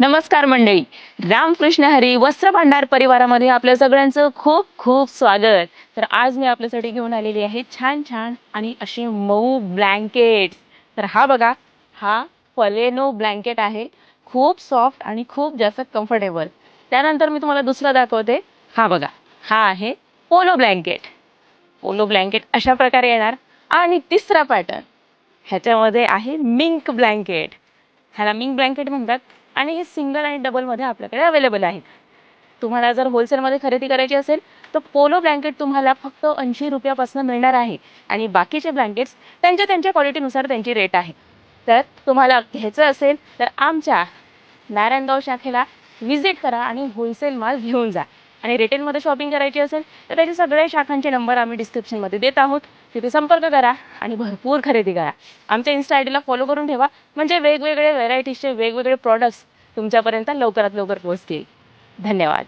नमस्कार मंडळी. रामकृष्ण हरी वस्त्र भांडार परिवारामध्ये आपल्या सगळ्यांचं खूप खूप स्वागत. तर आज मी आपल्यासाठी घेऊन आलेली आहे छान छान आणि असे मऊ ब्लँकेट. तर हा बघा, हा फलेनो ब्लँकेट आहे. खूप सॉफ्ट आणि खूप जास्त कम्फर्टेबल. त्यानंतर मी तुम्हाला दुसरा दाखवते. हा बघा, हा आहे पोलो ब्लँकेट. पोलो ब्लँकेट अशा प्रकारे येणार. आणि तिसरा पॅटर्न ह्याच्यामध्ये आहे मिंक ब्लँकेट. ह्याला मिंक ब्लँकेट म्हणतात आणि हे सिंगल आणि डबलमध्ये आपल्याकडे अवेलेबल आहेत. तुम्हाला जर होलसेलमध्ये खरेदी करायची असेल तर पोलो ब्लँकेट तुम्हाला फक्त 80 रुपयापासून मिळणार आहे आणि बाकीचे ब्लँकेट्स त्यांच्या त्यांच्या क्वालिटीनुसार त्यांची रेट आहे. तर तुम्हाला घ्यायचं असेल तर आमच्या नारायणगाव शाखेला व्हिजिट करा आणि होलसेल माल घेऊन जा. आणि रिटेलमध्ये शॉपिंग करायची असेल तर त्याचे सगळे शाखांचे नंबर आम्ही डिस्क्रिप्शनमध्ये देत आहोत. तिथे संपर्क करा आणि भरपूर खरेदी करा. आमच्या इन्स्टा आय डीला फॉलो करून ठेवा, म्हणजे वेगवेगळे व्हेरायटीजचे वेगवेगळे प्रॉडक्ट्स तुमच्यापर्यंत लवकरात लवकर पोहोचतील. धन्यवाद.